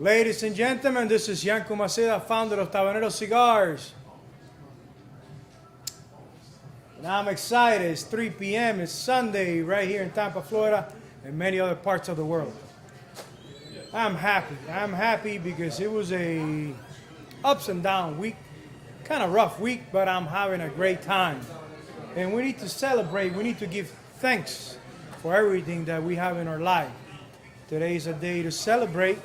Ladies and gentlemen, this is Yanko Maceda, founder of Tabanero Cigars. And I'm excited. It's 3 p.m. It's Sunday right here in Tampa, Florida, and many other parts of the world. I'm happy. I'm happy because it was a ups and down week, kind of rough week, but I'm having a great time. And we need to celebrate. We need to give thanks for everything that we have in our life. Today is a day to celebrate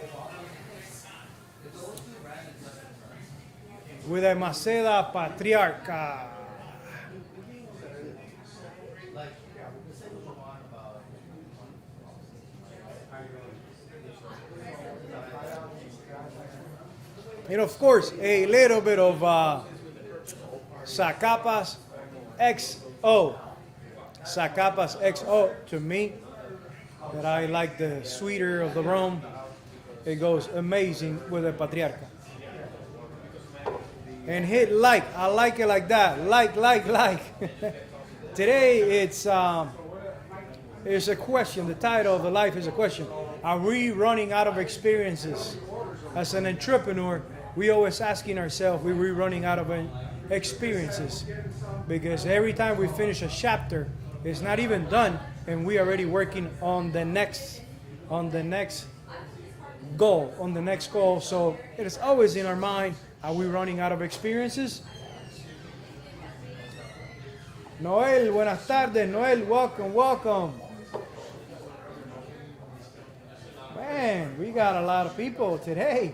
with a Maceda Patriarca. And of course, a little bit of Zacapas XO. Zacapas XO, to me, that I like the sweeter of the rum. It goes amazing with a Patriarca. And hit like. I like it like that. Like. Today it's a question. The title of the life is a question. Are we running out of experiences? As an entrepreneur, we always asking ourselves, are we running out of experiences? Because every time we finish a chapter, it's not even done, and we are already working on the next goal. So it is always in our mind, are we running out of experiences? Noel, buenas tardes. Noel, welcome. Man, we got a lot of people today.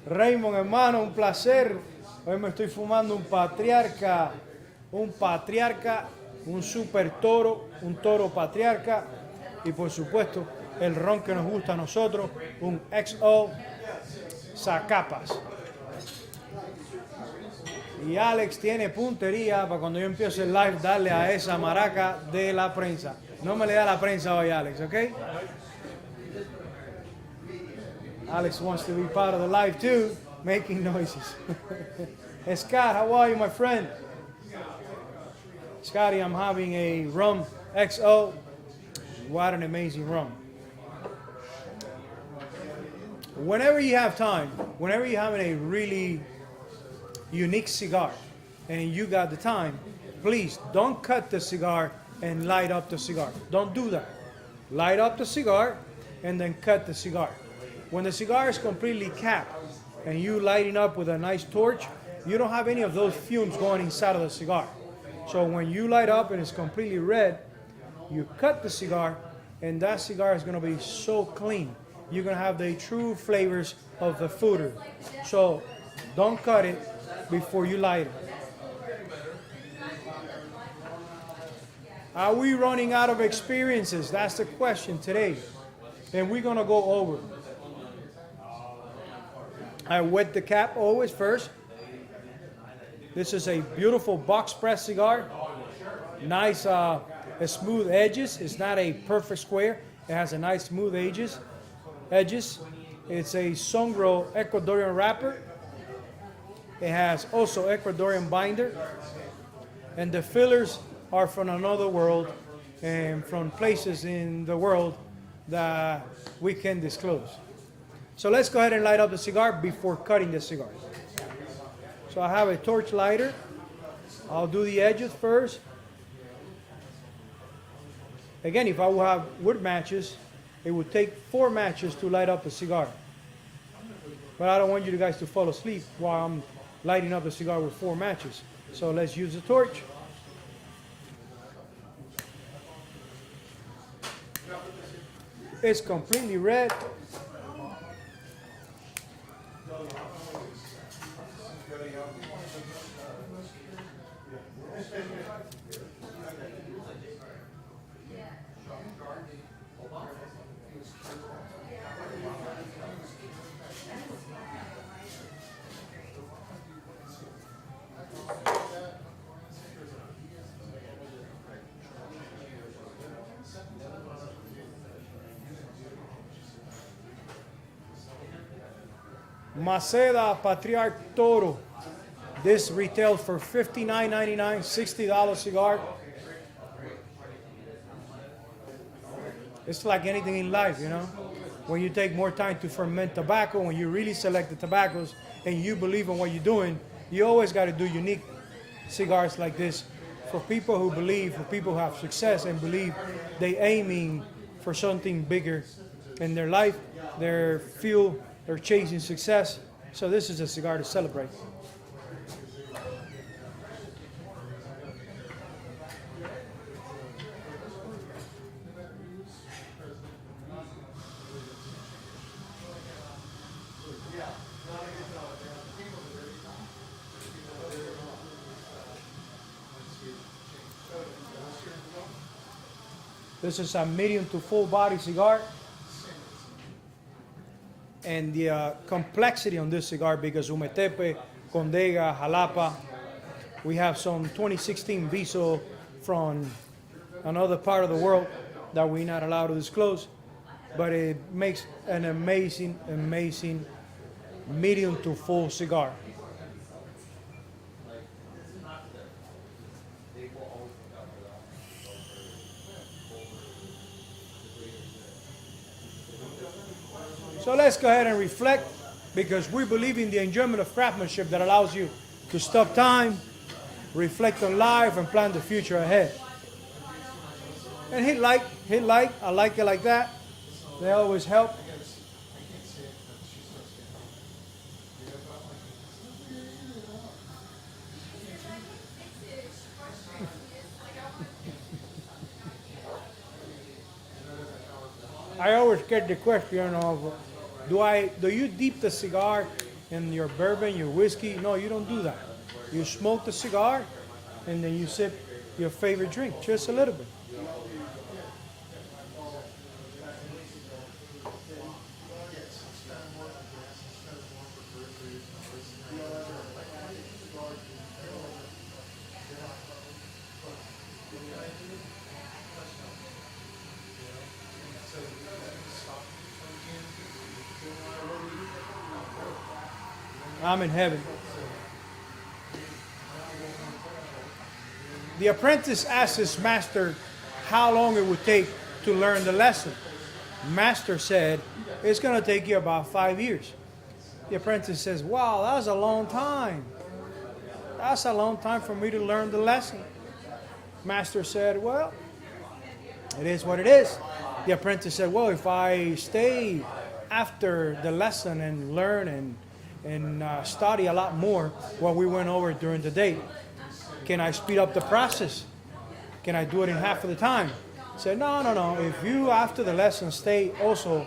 Raymond, hermano, un placer. Hoy me estoy fumando un patriarca, un super toro, un toro patriarca. Y por supuesto, el ron que nos gusta a nosotros, un XO Zacapas. Y Alex tiene puntería para cuando yo empiece el live darle a esa maraca de la prensa. No me le da la prensa hoy, Alex, ¿ok? Alex wants to be part of the live too, making noises. Scott, how are you, my friend? Scotty, I'm having a rum XO. What an amazing rum. Whenever you have time, whenever you're having a really unique cigar and you got the time, please don't cut the cigar and light up the cigar. Don't do that. Light up the cigar and then cut the cigar. When the cigar is completely capped and you lighting up with a nice torch, you don't have any of those fumes going inside of the cigar. So when you light up and it's completely red, you cut the cigar and that cigar is going to be so clean. You're going to have the true flavors of the fooder. So don't cut it before you light it. Are we running out of experiences? That's the question today. And we're going to go over. I wet the cap always first. This is a beautiful box press cigar. Nice smooth edges. It's not a perfect square. It has a nice smooth edges. It's a Songro Ecuadorian wrapper. It has also Ecuadorian binder. And the fillers are from another world and from places in the world that we can disclose. So let's go ahead and light up the cigar before cutting the cigar. So I have a torch lighter. I'll do the edges first. Again, if I would have wood matches, it would take 4 matches to light up the cigar. But I don't want you guys to fall asleep while I'm lighting up the cigar with 4 matches. So let's use the torch. It's completely red. Maceda Patriarch Toro. This retails for $59.99, $60 cigar. It's like anything in life, you know. when you take more time to ferment tobacco, when you really select the tobaccos and you believe in what you're doing, you always got to do unique cigars like this for people who believe, for people who have success and believe they aiming for something bigger in their life. They're chasing success. So this is a cigar to celebrate. This is a medium to full body cigar. And the complexity on this cigar, because Umetepe, Condega, Jalapa, we have some 2016 Viso from another part of the world that we're not allowed to disclose, but it makes an amazing, amazing medium to full cigar. So let's go ahead and reflect, because we believe in the enjoyment of craftsmanship that allows you to stop time, reflect on life, and plan the future ahead. And hit like, I like it like that. They always help. I always get the question of, do you dip the cigar in your bourbon, your whiskey? No, you don't do that. You smoke the cigar and then you sip your favorite drink, just a little bit. I'm in heaven. The apprentice asked his master how long it would take to learn the lesson. Master said, it's going to take you about 5 years. The apprentice says, wow, that's a long time. That's a long time for me to learn the lesson. Master said, well, it is what it is. The apprentice said, well, if I stay after the lesson and learn and study a lot more what we went over during the day, can I speed up the process? Can I do it in half of the time? I said, no. If you, after the lesson, stay also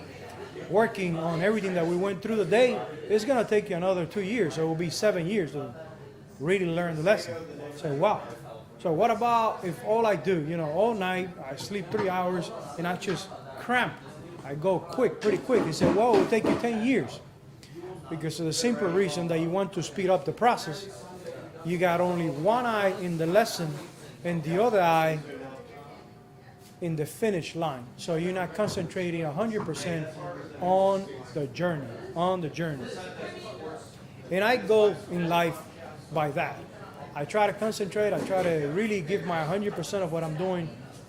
working on everything that we went through the day, it's going to take you another 2 years. So it will be 7 years to really learn the lesson. I said, wow. So what about if all I do, all night, I sleep 3 hours, and I just cramp. I go pretty quick. He said, well, it will take you 10 years. Because of the simple reason that you want to speed up the process. You got only one eye in the lesson and the other eye in the finish line. So you're not concentrating 100% on the journey, And I go in life by that. I try to concentrate. I try to really give my 100% of what I'm doing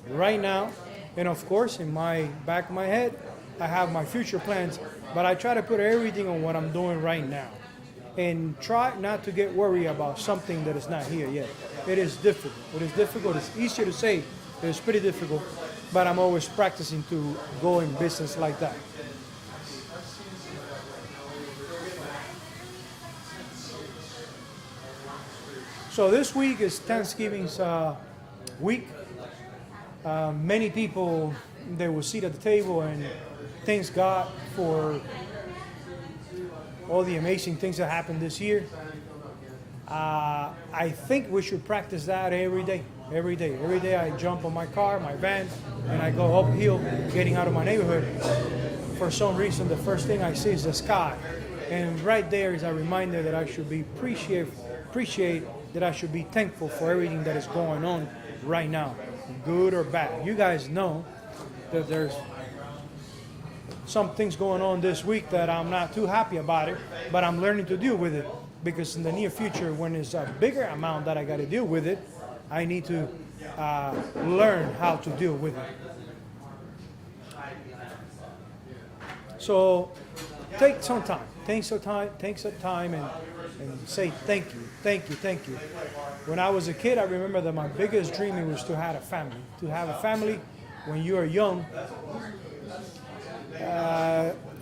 right now. And of course, in my back of my head, I have my future plans, but I try to put everything on what I'm doing right now. And try not to get worried about something that is not here yet. It is difficult. It's easier to say. It's pretty difficult. But I'm always practicing to go in business like that. So this week is Thanksgiving's week. Many people, they will sit at the table and thank God for all the amazing things that happened this year. I think we should practice that every day. Every day I jump on my car, my van, and I go uphill, getting out of my neighborhood. For some reason, the first thing I see is the sky. And right there is a reminder that I should be appreciate that I should be thankful for everything that is going on right now, good or bad. You guys know that there's some things going on this week that I'm not too happy about it, but I'm learning to deal with it, because in the near future, when it's a bigger amount that I got to deal with it, I need to learn how to deal with it. So take some time. Take some time and say thank you, thank you, thank you. When I was a kid, I remember that my biggest dream was to have a family. To have a family when you are young.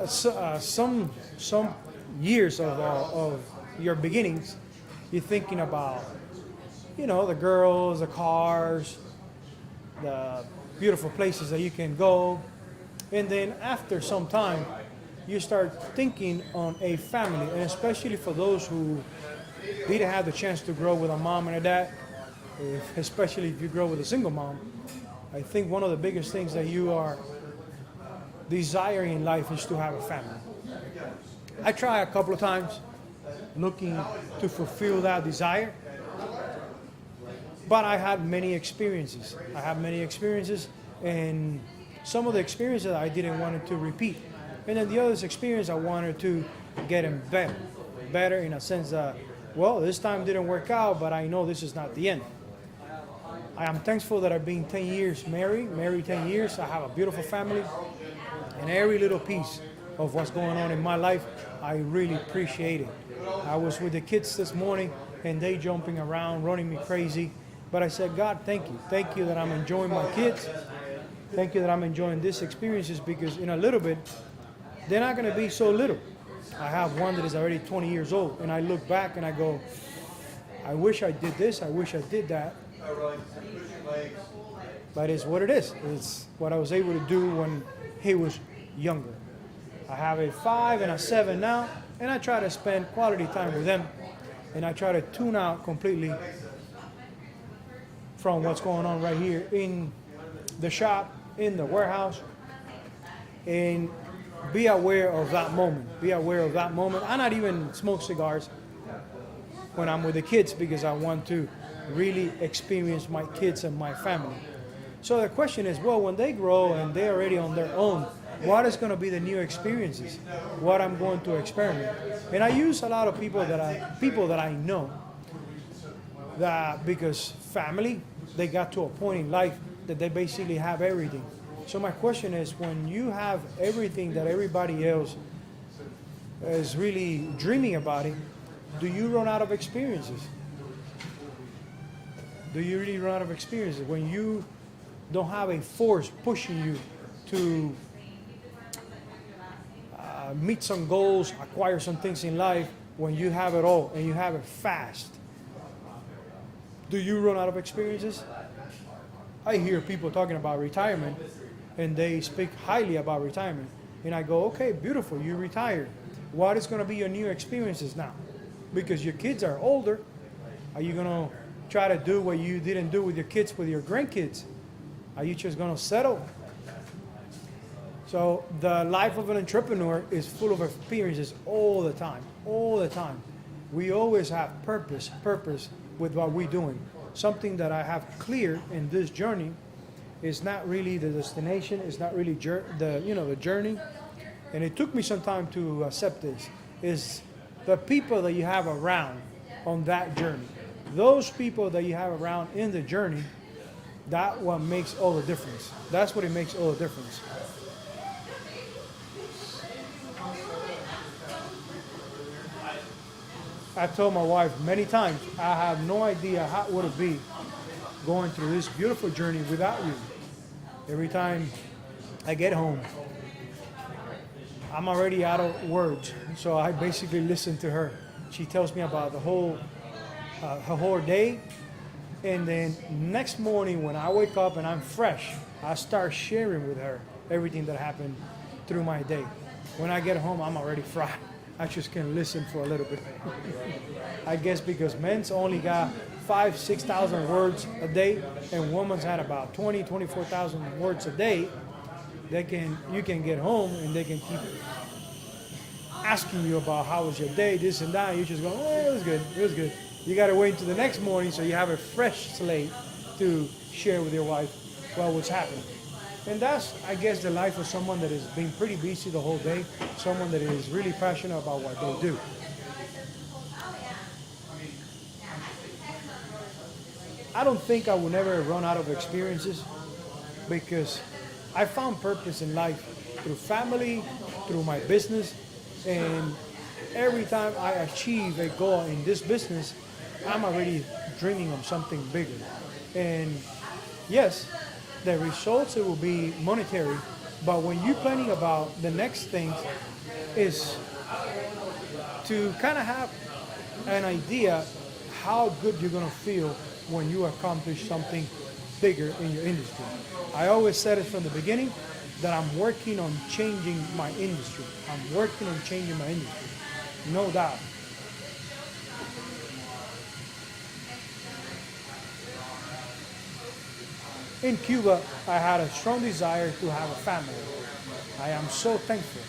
Some years of your beginnings, you're thinking about, the girls, the cars, the beautiful places that you can go. And then after some time, you start thinking on a family, and especially for those who didn't have the chance to grow with a mom and a dad, especially if you grow with a single mom. I think one of the biggest things that you are desiring in life is to have a family. I tried a couple of times looking to fulfill that desire, but I had many experiences. And some of the experiences I didn't want to repeat. And then the other experience I wanted to get them better in a sense that, well, this time didn't work out, but I know this is not the end. I am thankful that I've been 10 years married 10 years. I have a beautiful family, and every little piece of what's going on in my life, I really appreciate it. I was with the kids this morning, and they jumping around, running me crazy. But I said, God, thank you. Thank you that I'm enjoying my kids. Thank you that I'm enjoying these experiences, because in a little bit, they're not going to be so little. I have one that is already 20 years old, and I look back and I go, I wish I did this, I wish I did that. But it's what it is. It's what I was able to do when he was younger. I have a 5 and a 7 now, and I try to spend quality time with them, and I try to tune out completely from what's going on right here in the shop, in the warehouse, and be aware of that moment. I not even smoke cigars when I'm with the kids, because I want to really experience my kids and my family. So the question is, well, when they grow and they're already on their own, what is going to be the new experiences? What I'm going to experiment? And I use a lot of people that I know, that because family, they got to a point in life that they basically have everything. So my question is, when you have everything that everybody else is really dreaming about it, do you run out of experiences? Do you really run out of experiences when you don't have a force pushing you to meet some goals, acquire some things in life, when you have it all and you have it fast? Do you run out of experiences? I hear people talking about retirement, and they speak highly about retirement. And I go, okay, beautiful, you retired. What is going to be your new experiences now? Because your kids are older. Are you going to try to do what you didn't do with your kids, with your grandkids? Are you just going to settle? So the life of an entrepreneur is full of experiences all the time, all the time. We always have purpose with what we're doing. Something that I have clear in this journey is not really the destination, it's not really the journey. And it took me some time to accept this, is the people that you have around on that journey. Those people that you have around in the journey, that's what makes all the difference. That's what it makes all the difference. I told my wife many times, I have no idea how it would be going through this beautiful journey without you. Every time I get home, I'm already out of words, so I basically listen to her. She tells me about her whole day, and then next morning when I wake up and I'm fresh, I start sharing with her everything that happened through my day. When I get home, I'm already fried. I just can listen for a little bit. I guess because men's only got 5,000-6,000 words a day, and women's had about 24,000 words a day. You can get home and they can keep asking you about how was your day, this and that. You just go, oh, it was good. You got to wait until the next morning so you have a fresh slate to share with your wife what was happening. And that's, I guess, the life of someone that has been pretty busy the whole day, someone that is really passionate about what they do. I don't think I will never run out of experiences, because I found purpose in life through family, through my business, and every time I achieve a goal in this business, I'm already dreaming of something bigger. And yes, the results it will be monetary, but when you're planning about the next thing is to kind of have an idea how good you're gonna feel when you accomplish something bigger in your industry. I always said it from the beginning that I'm working on changing my industry. I'm working on changing my industry, no doubt. In Cuba, I had a strong desire to have a family. I am so thankful.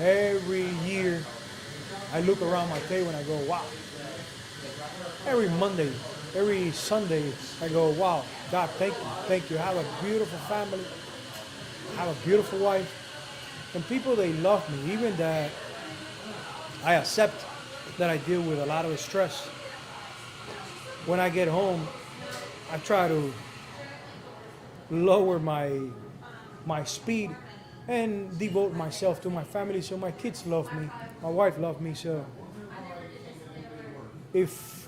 Every year, I look around my table and I go, wow. Every Monday, every Sunday, I go, wow, God, thank you. Thank you. I have a beautiful family. I have a beautiful wife. And people, they love me. Even that I accept that I deal with a lot of stress. When I get home, I try to lower my speed and devote myself to my family, so my kids love me, my wife loves me. So if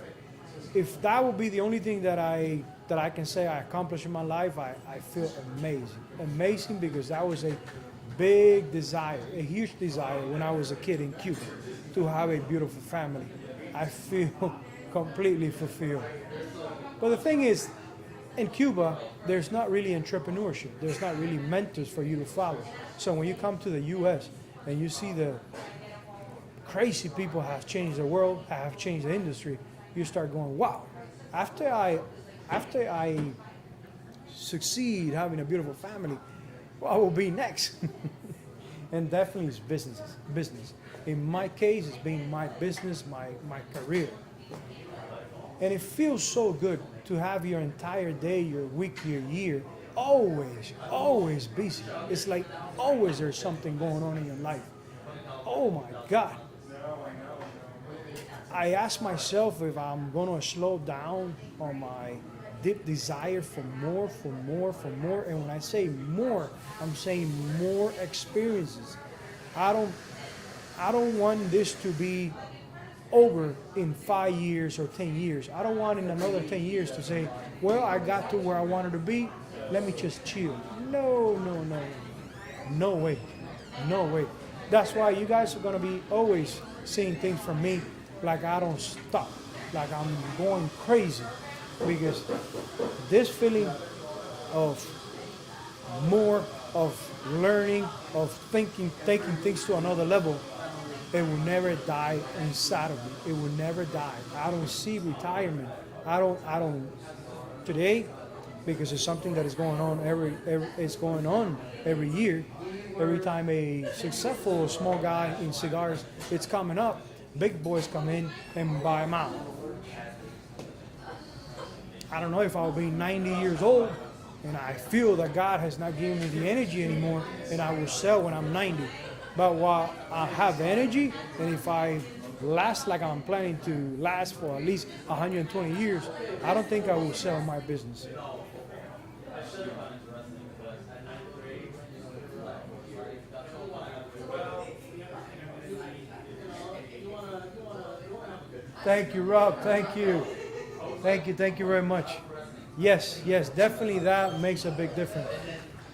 that would be the only thing that I can say I accomplished in my life, I feel amazing, because that was a big desire, a huge desire when I was a kid in Cuba, to have a beautiful family. I feel completely fulfilled. But the thing is, in Cuba, there's not really entrepreneurship. There's not really mentors for you to follow. So when you come to the U.S. and you see the crazy people have changed the world, have changed the industry, you start going, wow. After I succeed having a beautiful family, what will be next? And definitely it's business. In my case, it's been my business, my career. And it feels so good to have your entire day, your week, your year, always busy. It's like always there's something going on in your life. Oh my God. I ask myself if I'm going to slow down on my deep desire for more. And when I say more, I'm saying more experiences. I don't want this to be over in 5 years or 10 years. I don't want in another 10 years to say, well, I got to where I wanted to be, let me just chill. No way. That's why you guys are going to be always seeing things from me like I don't stop, like I'm going crazy, because this feeling of more, of learning, of thinking, taking things to another level, it will never die inside of me. It will never die. I don't see retirement. I don't today, because it's something that is going on every year. Every time a successful small guy in cigars it's coming up, big boys come in and buy them out. I don't know if I'll be 90 years old and I feel that God has not given me the energy anymore and I will sell when I'm 90. But while I have the energy, and if I last like I'm planning to last for at least 120 years, I don't think I will sell my business. Thank you, Rob. Thank you very much. Yes, definitely that makes a big difference.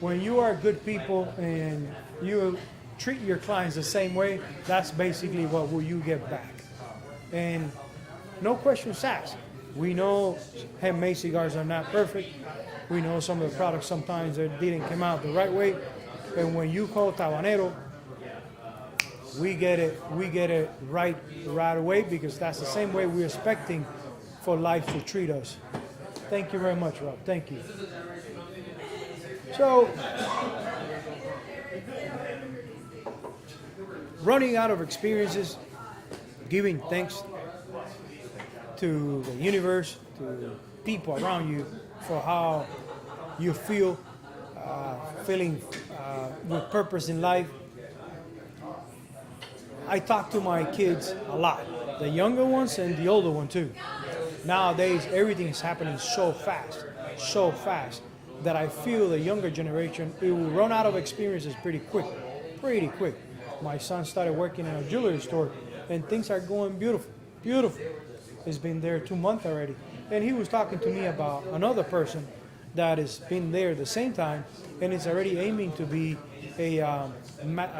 When you are good people and you treat your clients the same way, that's basically what will you get back. And no questions asked. We know handmade cigars are not perfect. We know some of the products sometimes they didn't come out the right way. And when you call Tabanero, we get it right away, because that's the same way we're expecting for life to treat us. Thank you very much, Rob. Thank you. So, running out of experiences, giving thanks to the universe, to people around you for how you feel, feeling with purpose in life. I talk to my kids a lot, the younger ones and the older one too. Nowadays, everything is happening so fast, that I feel the younger generation, it will run out of experiences pretty quick. My son started working in a jewelry store, and things are going beautiful, beautiful. He's been there 2 months already, and he was talking to me about another person that has been there the same time, and is already aiming to be a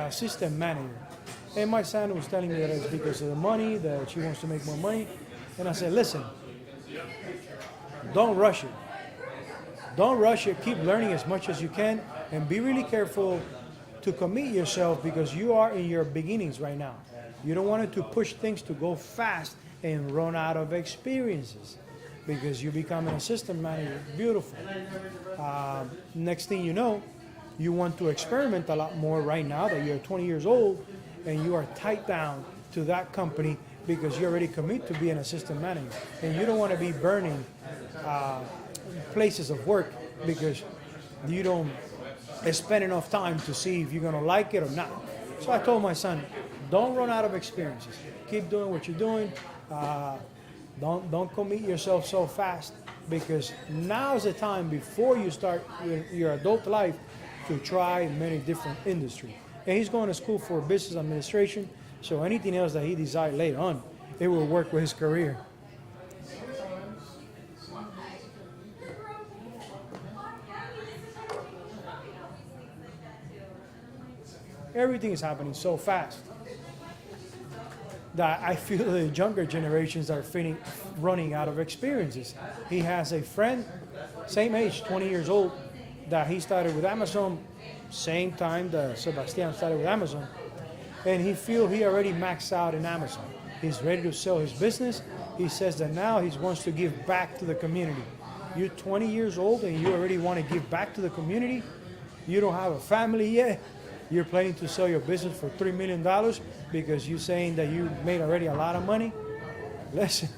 assistant manager. And my son was telling me that it's because of the money, that she wants to make more money. And I said, listen, don't rush it. Don't rush it. Keep learning as much as you can, and be really careful to commit yourself, because you are in your beginnings right now. You don't want it to push things to go fast and run out of experiences, because you become an assistant manager. Beautiful. Next thing you know, you want to experiment a lot more right now that you're 20 years old and you are tied down to that company because you already commit to be an assistant manager. And you don't want to be burning places of work because you don't spend enough time to see if you're going to like it or not. So I told my son, don't run out of experiences. Keep doing what you're doing. Don't commit yourself so fast, because now's the time before you start your adult life to try many different industries. And he's going to school for business administration, so anything else that he decides later on, it will work with his career. Everything is happening so fast that I feel the younger generations are running out of experiences. He has a friend, same age, 20 years old, that he started with Amazon, same time that Sebastian started with Amazon, and he feels he already maxed out in Amazon. He's ready to sell his business. He says that now he wants to give back to the community. You're 20 years old and you already want to give back to the community? You don't have a family yet? You're planning to sell your business for $3 million because you're saying that you made already a lot of money? Listen,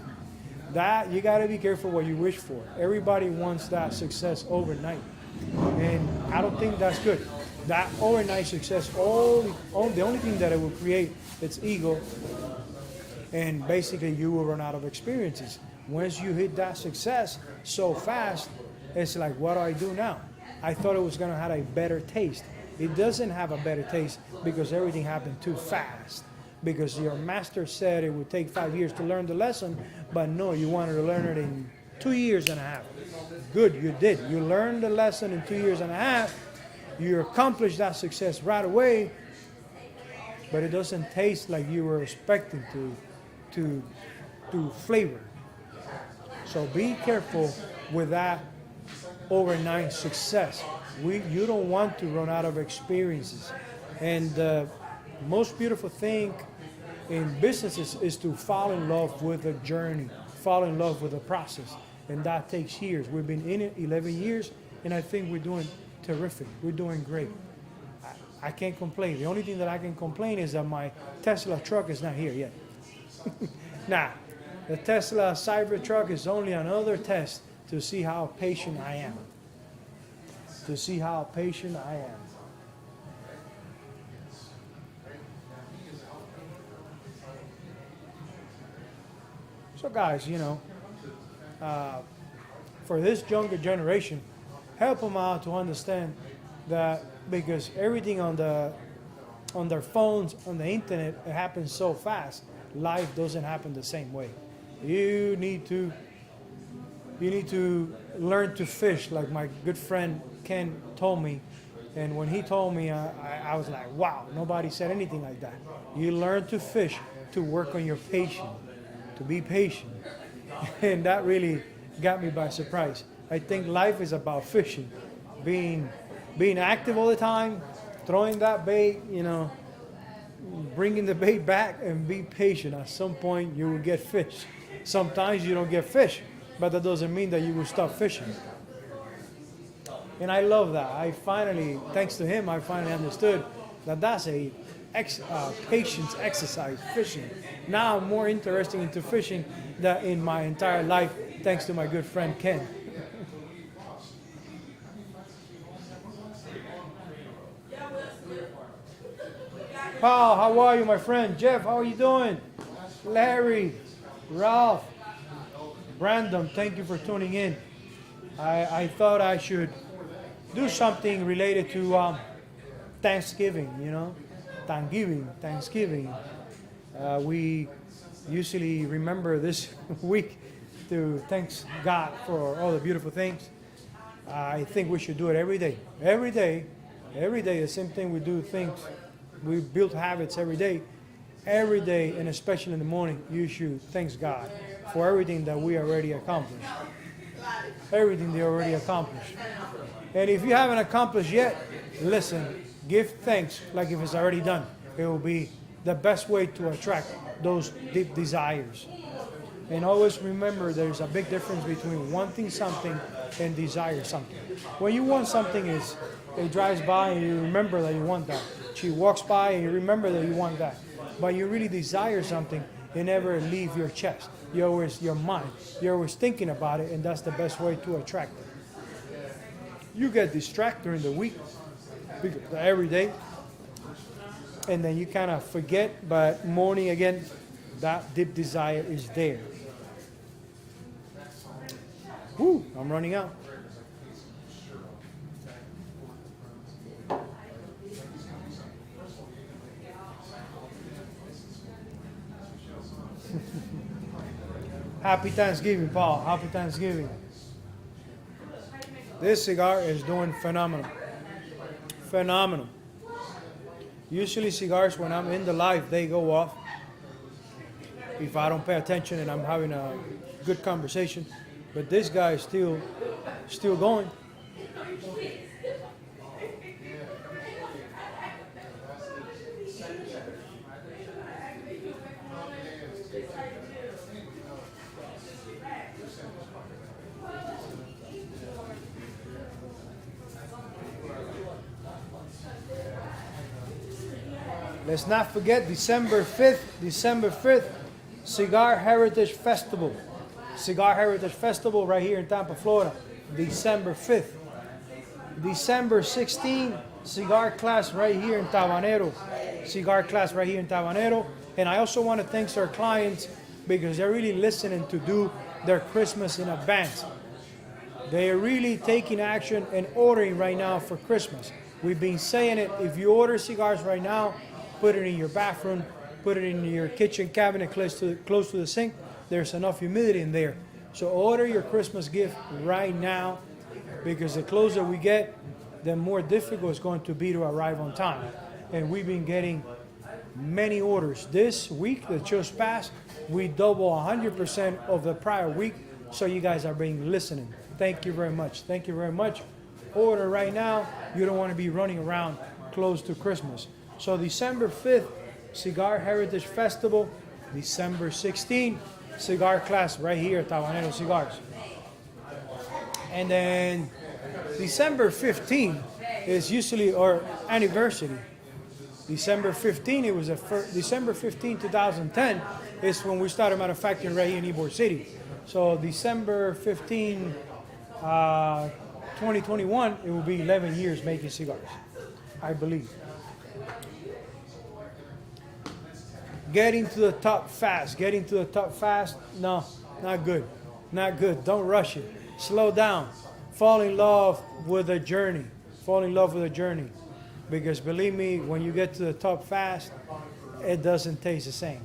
that you got to be careful what you wish for. Everybody wants that success overnight, and I don't think that's good. That overnight success, the only thing that it will create is ego, and basically you will run out of experiences. Once you hit that success so fast, it's like, what do I do now? I thought it was going to have a better taste. It doesn't have a better taste because everything happened too fast. Because your master said it would take 5 years to learn the lesson, but no, you wanted to learn it in 2 years and a half. Good, you did. You learned the lesson in 2 years and a half. You accomplished that success right away, but it doesn't taste like you were expecting to flavor. So be careful with that overnight success. You don't want to run out of experiences. And the most beautiful thing in businesses is to fall in love with the journey, fall in love with the process. And that takes years. We've been in it 11 years, and I think we're doing terrific. We're doing great. I can't complain. The only thing that I can complain is that my Tesla truck is not here yet. Nah, the Tesla Cybertruck is only another test to see how patient I am. To see how patient I am. So guys, for this younger generation, help them out to understand that, because everything on their phones, on the internet, it happens so fast. Life doesn't happen the same way. You need to learn to fish, like my good friend Ken told me. And when he told me, I was like, wow, nobody said anything like that. You learn to fish, to work on your patience, to be patient. And that really got me by surprise. I think life is about fishing, being active all the time, throwing that bait, bringing the bait back, and be patient. At some point, you will get fish. Sometimes you don't get fish, but that doesn't mean that you will stop fishing. And I love that. Thanks to him, I finally understood that that's a patience exercise, fishing. Now I'm more interested into fishing than in my entire life, thanks to my good friend Ken. Paul, how are you, my friend? Jeff, how are you doing? Larry, Ralph, Brandon, thank you for tuning in. I thought I should do something related to Thanksgiving, Thanksgiving. We usually remember this week to thank God for all the beautiful things. I think we should do it every day. Every day, the same thing we do things. We build habits every day. Every day, and especially in the morning, you should thank God for everything that we already accomplished. Everything they already accomplished. And if you haven't accomplished yet, listen, give thanks like if it's already done. It will be the best way to attract those deep desires. And always remember there's a big difference between wanting something and desire something. When you want something, it drives by and you remember that you want that. She walks by and you remember that you want that. But you really desire something, it never leaves your chest. Your mind. You're always thinking about it, and that's the best way to attract it. You get distracted during the week, every day, and then you kind of forget, but morning again, that deep desire is there. Woo, I'm running out. Happy Thanksgiving, Paul. Happy Thanksgiving. This cigar is doing phenomenal. Phenomenal. Usually cigars, when I'm in the live, they go off. If I don't pay attention and I'm having a good conversation. But this guy is still going. Let's not forget December 5th, Cigar Heritage Festival. Cigar Heritage Festival right here in Tampa, Florida. December 5th. December 16th, Cigar Class right here in Tabanero. Cigar Class right here in Tabanero. And I also want to thank our clients because they're really listening to do their Christmas in advance. They are really taking action and ordering right now for Christmas. We've been saying it, if you order cigars right now, put it in your bathroom, put it in your kitchen cabinet close to the sink. There's enough humidity in there. So order your Christmas gift right now because the closer we get, the more difficult it's going to be to arrive on time. And we've been getting many orders. This week that just passed, we double 100% of the prior week. So you guys are being listening. Thank you very much. Thank you very much. Order right now. You don't want to be running around close to Christmas. So December 5th, Cigar Heritage Festival. December 16th, Cigar Class right here at Tabanero Cigars. And then December 15th is usually our anniversary. December 15th, it was December 15, 2010 is when we started manufacturing right here in Ybor City. So December 15, 2021, it will be 11 years making cigars, I believe. Getting to the top fast. No, not good. Not good. Don't rush it. Slow down. Fall in love with the journey. Because believe me, when you get to the top fast, it doesn't taste the same.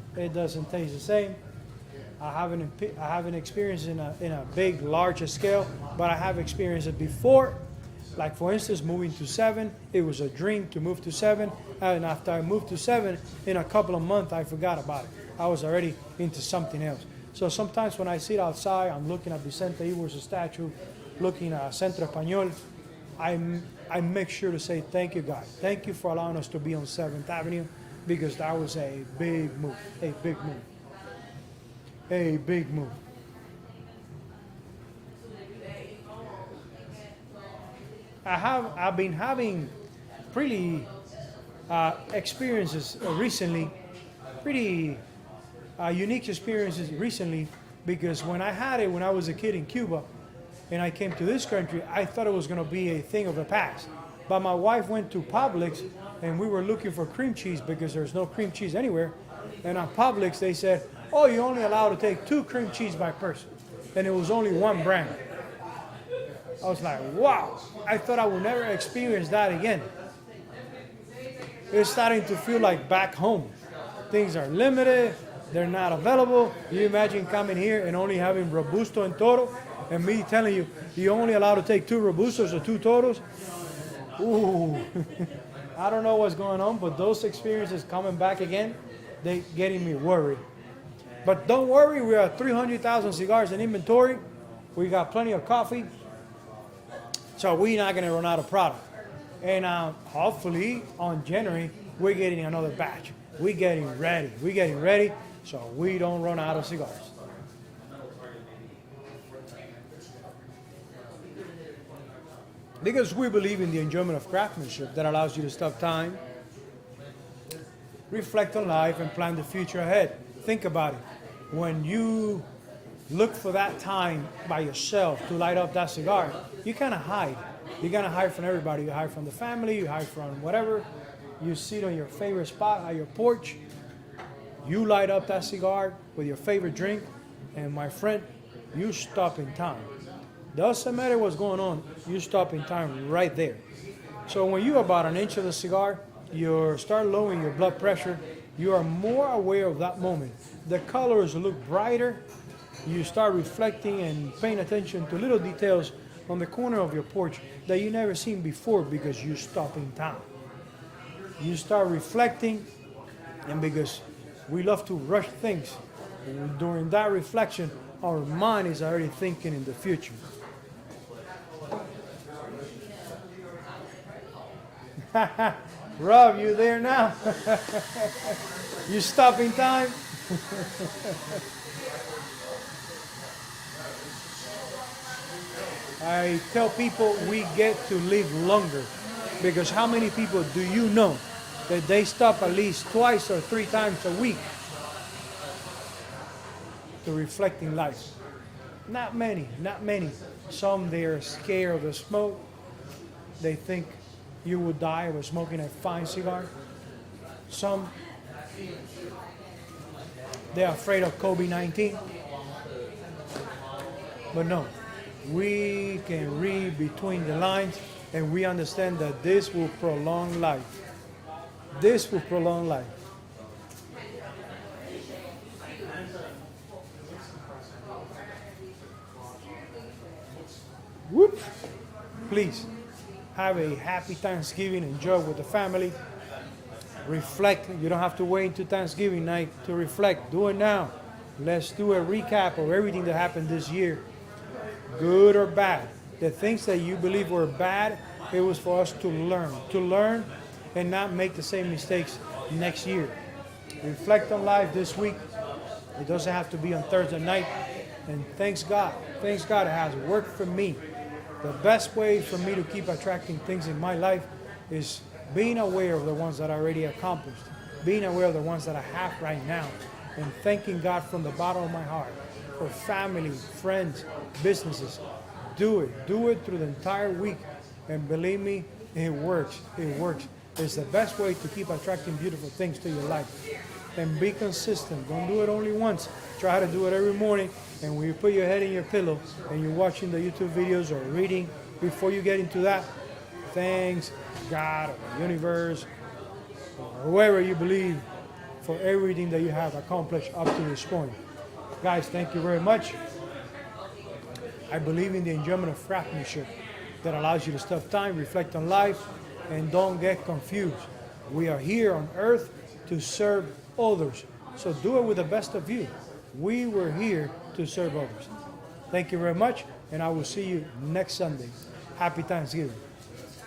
I haven't experienced it in a big, larger scale, but I have experienced it before. Like for instance, moving to 7, it was a dream to move to 7. And after I moved to 7, in a couple of months, I forgot about it. I was already into something else. So sometimes when I sit outside, I'm looking at Vicente Ibor's statue, looking at Centro Español, I make sure to say, thank you, God. Thank you for allowing us to be on 7th Avenue, because that was a big move. I've been having pretty experiences recently, pretty unique experiences recently, because when I was a kid in Cuba and I came to this country, I thought it was going to be a thing of the past. But my wife went to Publix and we were looking for cream cheese because there's no cream cheese anywhere. And on Publix they said, oh, you're only allowed to take 2 cream cheese by person. And it was only 1 brand. I was like, wow, I thought I would never experience that again. it's starting to feel like back home. Things are limited, they're not available. You imagine coming here and only having Robusto and Toro, and me telling you, you're only allowed to take 2 Robustos or 2 Toros. Ooh, I don't know what's going on, but those experiences coming back again, they getting me worried. But don't worry, we have 300,000 cigars in inventory. We got plenty of coffee, so we're not gonna run out of product. And hopefully on January, we're getting another batch. We're getting ready, so we don't run out of cigars. Because we believe in the enjoyment of craftsmanship that allows you to stop time, reflect on life, and plan the future ahead. Think about it. When you look for that time by yourself to light up that cigar, you kind of hide. You're gonna hide from everybody. You hide from the family, you hide from whatever. You sit on your favorite spot at your porch. You light up that cigar with your favorite drink, and my friend, you stop in time. Doesn't matter what's going on, you stop in time right there. So when you're about an inch of the cigar, you start lowering your blood pressure, you are more aware of that moment. The colors look brighter, you start reflecting and paying attention to little details on the corner of your porch that you never seen before because you stop in time. You start reflecting, and because we love to rush things, during that reflection, our mind is already thinking in the future. Rob, you there now? You stop in time? I tell people we get to live longer, because how many people do you know that they stop at least twice or 3 times a week to reflect in life? Not many, not many. Some, they're scared of the smoke. They think you will die of smoking a fine cigar. Some, they're afraid of COVID-19. But no, we can read between the lines, and we understand that this will prolong life. This will prolong life. Whoop! Please have a happy Thanksgiving. Enjoy with the family. Reflect. You don't have to wait until Thanksgiving night to reflect. Do it now. Let's do a recap of everything that happened this year, good or bad. The things that you believe were bad, it was for us to learn and not make the same mistakes next year. Reflect on life this week. It doesn't have to be on Thursday night. And thanks God it has worked for me. The best way for me to keep attracting things in my life is being aware of the ones that I already accomplished, being aware of the ones that I have right now, and thanking God from the bottom of my heart for family, friends, businesses. Do it through the entire week, and believe me, it works. It's the best way to keep attracting beautiful things to your life. And be consistent. Don't do it only once. Try to do it every morning. And when you put your head in your pillow and you're watching the YouTube videos or reading, before you get into that, thanks God or the universe or whoever you believe for everything that you have accomplished up to this point. Guys, thank you very much. I believe in the enjoyment of craftsmanship that allows you to stop time, reflect on life, and don't get confused. We are here on earth to serve others. So do it with the best of you. We were here to serve others. Thank you very much, and I will see you next Sunday. Happy Thanksgiving.